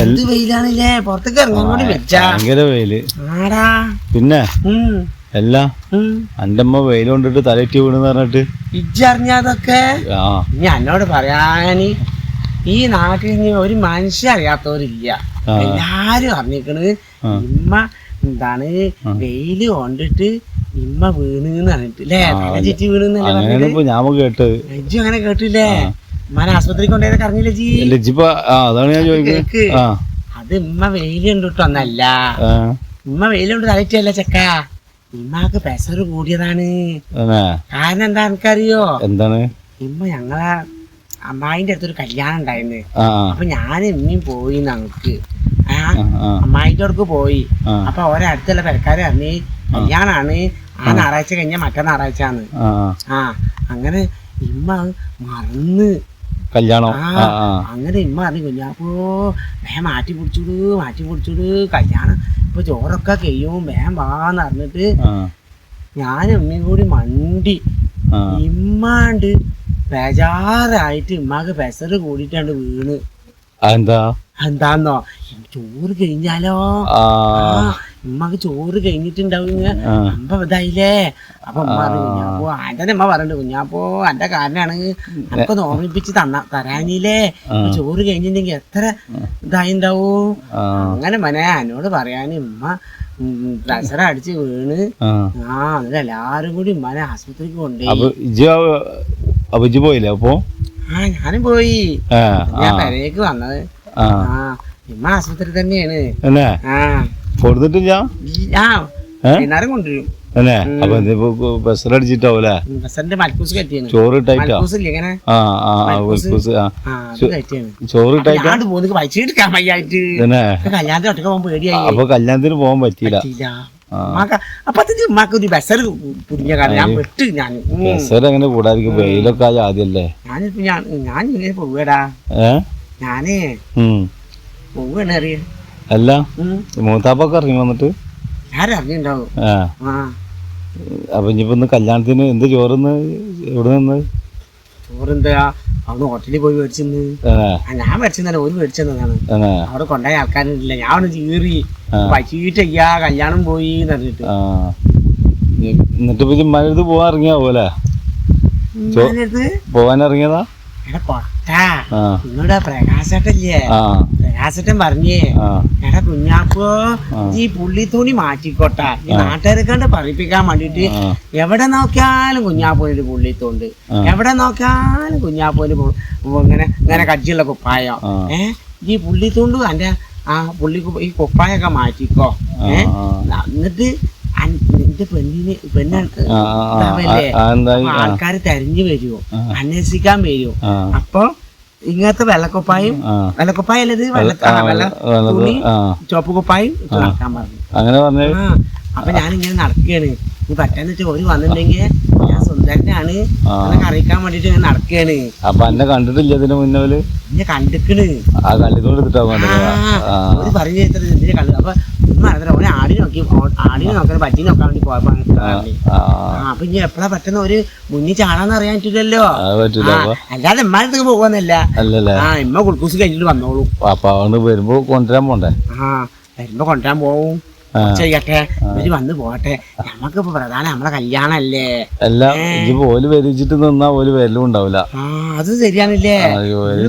എന്ത് വെയിലാണല്ലേ, പുറത്തേക്ക് ഇറങ്ങാൻ കൂടി വെച്ചാ ഭയങ്കര വെയില്. ആടാ പിന്നെ എല്ലാ എന്റെ അമ്മ വെയിൽ കൊണ്ടിട്ട് തലറ്റി വീണെന്ന് പറഞ്ഞിട്ട് ഇജ്ജറിഞ്ഞതൊക്കെ ഇനി എന്നോട് പറയാന് ഈ നാട്ടിൽ ഇനി ഒരു മനുഷ്യ അറിയാത്തവരില്ല. എല്ലാരും അറിഞ്ഞിക്കണ് ഇമ്മ എന്താണ് വെയില് കൊണ്ടിട്ട് ഇമ്മ വീണെന്ന് പറഞ്ഞിട്ടില്ലേ, തല ചുറ്റി വീണെന്നല്ലേ ഞാൻ കേട്ടത്. ഇജ്ജു അങ്ങനെ കേട്ടില്ലേ? ഉമ്മാനെ ആസ്പത്രിക്ക് കൊണ്ടുപോയത് അറിഞ്ഞില്ല ജി? അതാണ് ഞാൻ ചോദിക്കുന്നത്. അത് ഉമ്മ വെയില് കണ്ടിട്ട് ഒന്നല്ല, ഉമ്മ വെയില് കൊണ്ട് തലറ്റല്ല ചെക്ക, ഇമ്മക്ക് പ്രഷർ കൂടിയതാണ്. കാരണം എന്താ എനിക്കറിയോ? എന്താണ്? ഇമ്മ ഞങ്ങളെ അമ്മായിന്റെ അടുത്തൊരു കല്യാണം ഉണ്ടായിരുന്നു. അപ്പൊ ഞാൻ ഇമ്മയും പോയി ഞങ്ങൾക്ക് അമ്മായിന്റെ അടുക്ക് പോയി. അപ്പൊ ഓരോ അടുത്തുള്ള പെരക്കാര് പറഞ്ഞ് കല്യാണാണ്, ആ ഞായറാഴ്ച കഴിഞ്ഞ മറ്റേ ഞായറാഴ്ചന്ന്. അങ്ങനെ ഇമ്മ മറന്ന് കല്യാണം. അങ്ങനെ ഇമ്മ പറഞ്ഞു കുഞ്ഞാപ്പോ വേഗം മാറ്റി പിടിച്ചോട് കല്യാണം ഇപ്പൊ ചോറൊക്കെ കഴിയും വേഗം വാന്ന് പറഞ്ഞിട്ട് ഞാനും ഉമ്മയും കൂടി മണ്ടി. ഇമ്മാണ്ട് ബേജാറായിട്ട് ഇമ്മാക്ക് പ്രഷർ കൂടിയിട്ടാണ്ട് വീണ്. എന്താന്നോ ചോറ് കഴിഞ്ഞാലോ, ഉമ്മക്ക് ചോറ് കഴിഞ്ഞിട്ടുണ്ടാവും അമ്പ ഇതായില്ലേ. അപ്പൊ ഉമ്മ പറഞ്ഞു കുഞ്ഞാപ്പോ എന്റെ ഉമ്മ പറഞ്ഞിട്ട് കുഞ്ഞാപ്പോ എന്റെ കാരനാണ് എനിക്കൊന്ന് ഓർമ്മിപ്പിച്ച് തരാനില്ലേ, ചോറ് കഴിഞ്ഞിട്ടുണ്ടെങ്കിൽ എത്ര ഇതായിണ്ടാവും. അങ്ങനെ മനെ എന്നോട് പറയാന് ഉമ്മ പ്രഷർ അടിച്ച് വീണ്. എന്നിട്ട് എല്ലാരും കൂടി ഉമ്മാനെ ആശുപത്രിക്ക് കൊണ്ടുപോയി. പോയില്ലേ? അപ്പൊ ഞാനും പോയി. ഞാൻ പെരേക്ക് വന്നത്. ഇമ്മ ആശുപത്രി തന്നെയാണ്. വൈകുന്നേരം കൊണ്ടുവരും. ബസ്സിലടിച്ചിട്ടാവൂലേ? ബസ്സിന്റെ മൽക്കൂസ് കെട്ടിയാണ്. ചോറ് കല്യാണത്തിന് പോകാൻ പേടിയായി. അപ്പൊ കല്യാണത്തിന് പോകാൻ പറ്റിയില്ല. അങ്ങനെ കൂടാതിരിക്കും, വെയിലൊക്കെ ആദ്യല്ലേ. ഞാനിങ്ങനെ പോവടാ, ഞാനേ പോവാണ് അറിയ. അല്ല മൂത്താപ്പൊക്കെ ഇറങ്ങി വന്നിട്ട് ആരറിഞ്ഞിണ്ടാവും. അപ്പൊ ഇനിയിപ്പോ ഇന്ന് കല്യാണത്തിന് എന്ത് ചോറിന്ന് എവിടെ നിന്ന്? ചോറെന്താ അവിടെ ഹോട്ടലിൽ പോയി മേടിച്ചെന്ന്. ഞാൻ മേടിച്ചെന്നല്ല, ഒരു മേടിച്ചെന്നതാണ്. അവിടെ കൊണ്ടുപോയ ആൾക്കാരില്ല, ഞാൻ ഒന്ന് ചീറി പച്ചീട്ടയ്യാ കല്യാണം പോയി പറഞ്ഞിട്ട്. എന്നിട്ട് ഇപ്പൊ ചിമ്മാനടുത്ത് പോവാൻ ഇറങ്ങിയാവൂല്ലേ? പോവാൻ ഇറങ്ങിയതാ? എടാ പൊട്ടാ, നിങ്ങളുടെ പ്രകാശട്ടല്ലേ, പ്രകാശട്ടൻ പറഞ്ഞേ എടാ കുഞ്ഞാപ്പോ ഈ പുള്ളി തുണി മാറ്റിക്കോട്ടാ, ഈ നാട്ടുകാരെക്കാണ്ട് പറയിപ്പിക്കാൻ വേണ്ടിട്ട് എവിടെ നോക്കിയാലും കുഞ്ഞാപ്പോനൊരു പുള്ളിത്തോണ്ട്, എവിടെ നോക്കിയാലും കുഞ്ഞാപ്പോന് ഇങ്ങനെ കജ്ജിയുള്ള കുപ്പായം. ഈ പുള്ളിത്തോണ്ട് എന്റെ ആ പുള്ളി ഈ കുപ്പായൊക്കെ മാറ്റിക്കോ. എന്നിട്ട് നിന്റെ പെണ്ണിന് ആൾക്കാര് തെരഞ്ഞു വരുമോ, അന്വേഷിക്കാൻ വരുമോ. അപ്പൊ ഇങ്ങനത്തെ വെള്ളക്കുപ്പായല്ലത് തുണി ചുവപ്പ് കുപ്പായും നടക്കാൻ പറഞ്ഞു. അപ്പൊ ഞാനിങ്ങനെ നടക്കുകയാണ്. നീ പറ്റാന്ന് വെച്ചാൽ ഒരു വന്നിട്ടുണ്ടെങ്കിൽ ഞാൻ സുന്ദരനാണ് എന്നൊക്കെ അറിയിക്കാൻ വേണ്ടിട്ട് ഞാൻ നടക്കുകയാണ്. അപ്പൊ എന്നെ കണ്ടിട്ടില്ല ഇതിന് മുന്നേ? എന്നെ കണ്ടിക്കണ്. ഒരു പറഞ്ഞു കണ്ടു. അപ്പൊ ഓനെ ആടിനെ നോക്കാൻ പറ്റി നോക്കാൻ വേണ്ടി പോയപ്പോ അപ്പൊ ഇനി എപ്പോഴാ പറ്റുന്ന ഒരു മുന്നിൽ ചാടാന്ന് അറിയാൻ പറ്റില്ലല്ലോ. അല്ലാതെ എമ്മാനത്തേക്ക് പോവാന്നല്ല, ഇമ്മ കുൾക്കൂസ് കഴിഞ്ഞിട്ട് വന്നോളൂ. വരുമ്പോ കൊണ്ടുവരാൻ പോണ്ടേ? വരുമ്പോ കൊണ്ടുവരാൻ പോവും. ചെയ്യട്ടെ, ഇവര് വന്ന് പോട്ടെ. നമ്മക്കിപ്പോ പ്രധാനം നമ്മളെ കല്യാണല്ലേ. അത് ശരിയാണല്ലേ.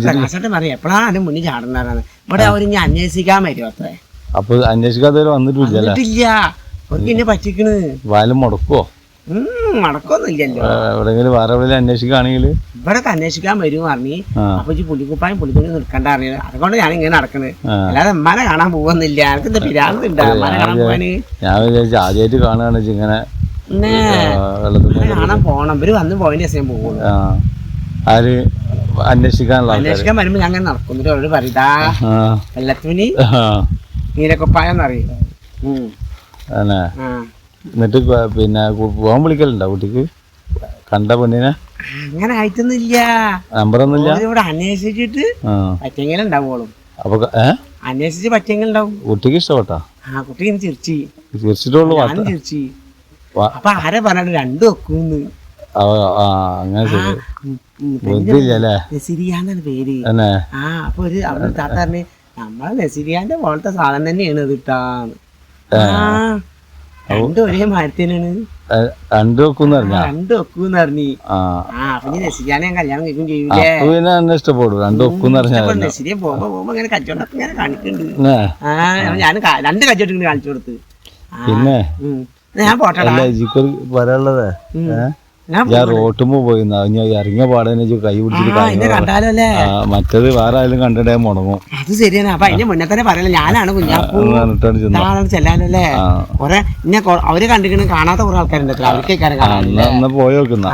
പ്രകാശട്ടെ പറയാം എപ്പോഴാ അതിന് മുന്നിൽ ചാടുന്നതാണ്. ഇവിടെ അവര് ഇനി അന്വേഷിക്കാൻ വരുമോ? അത്രേ അപ്പൊ അന്വേഷിക്കാതെ വന്നിട്ടില്ല. അവർക്ക് ഇന്നെ പറ്റിക്കണ്. വാലും മുടക്കുവോ? മടക്കൊന്നുമില്ലല്ലോ. എവിടെങ്കിലും വേറെ എവിടെ അന്വേഷിക്കുകയാണെങ്കിൽ ഇവിടെ അന്വേഷിക്കാൻ വരും പറഞ്ഞു. അപ്പൊ ഈ പുള്ളിക്കുപ്പായും പുള്ളിത്തുണി നിൽക്കണ്ട അറിയാം. അതുകൊണ്ട് ഞാൻ ഇങ്ങനെ നടക്കുന്നത്. അല്ലാതെ അമ്മാനെ കാണാൻ പോകുന്നില്ല. എനിക്ക് എന്താ പിരാന്തുണ്ട് അമ്മാനെ കാണാൻ പോവാന്? ഞാൻ വിചാരിച്ചു ആദ്യമായിട്ട് കാണുകയാണ് ഇങ്ങനെ കാണാൻ പോണം. ഇവര് വന്ന് പോയതിന്റെ ശേഷം പോകുള്ളൂ. ആര് അന്വേഷിക്കാൻ വരുമ്പോ ഞാൻ അങ്ങനെ നടക്കുന്നിട്ട് അവരോട് പറയതാ വെള്ളത്തുണി നീലക്കുപ്പായെന്ന് അറിയും. എന്നിട്ട് പിന്നെ പോകാൻ വിളിക്കലുണ്ടോ കുട്ടിക്ക്? കണ്ട പെണ്ണിനെ അങ്ങനെ ആയിട്ടൊന്നുമില്ല. നമ്പറൊന്നുമില്ല. ഇവിടെ അന്വേഷിച്ചിട്ട് പറ്റെങ്കിലും ഉണ്ടാവുള്ളൂ. അപ്പൊ അന്വേഷിച്ച് പറ്റെങ്കിലും ഉണ്ടാവും. കുട്ടിക്ക് ഇഷ്ടപ്പെട്ടാ? കുട്ടി ചിരിച്ചിട്ടുള്ളൂ. ചിരിച്ചിട്ടുള്ളൂ. ചിരിച്ചു. അപ്പൊ ആരെ പറഞ്ഞിട്ട് രണ്ടു വെക്കൂന്ന്. അങ്ങനെ ശരി ബുദ്ധിയില്ലല്ലേ നസിരിയാന്നാണ് പേര്. തന്നെ അപ്പൊ ഒരു അവിടെ താത്ത പറഞ്ഞ് നമ്മളെ നസിരിയാന്റെ പോലത്തെ സാധനം തന്നെയാണ് ഇത് ഇട്ടാന്ന്. രണ്ടും ഒരേ മരത്തിനാണ്. രണ്ടു വെക്കൂന്ന് പറഞ്ഞാ രണ്ടു വെക്കൂന്ന് പറഞ്ഞി. അപ്പൊ നീ നസിരിയാനെ ഞാൻ കല്യാണം കഴിക്കും ചെയ്യൂലേ? പിന്നെ എന്നെ ഇഷ്ടപ്പെടും. രണ്ടു വെക്കൂന്ന് പറഞ്ഞാൽ നസിരിയെ പോകുമ്പോ ഇങ്ങനെ കച്ചവടമൊക്കെ ഇങ്ങനെ കാണിക്കുന്നുണ്ട്. ഞാൻ 2 കച്ചവടം ഇങ്ങനെ കാണിച്ചു കൊടുത്ത്. പിന്നെ ഞാൻ പോട്ടെടാ. പറയാനുള്ളതേ ഞാൻ റോട്ടുമ്പോ പോയി ഇറങ്ങിയ പാടെ കൈ പിടിച്ചിട്ട് മറ്റേത് വേറെ ആയാലും കണ്ടിട്ടേ മുടങ്ങും. അത് ശരിയാണ്. അപ്പൊ അതിന്റെ മുന്നേ തന്നെ പറയല ഞാനാണ് കുഞ്ഞാപ്പൂ ചെല്ലാനല്ലേ. കൊറേ അവര് കണ്ടിരിക്കണ കാണാത്ത കുറെ ആൾക്കാരുണ്ട്. അവർക്ക് പോയി നോക്കുന്ന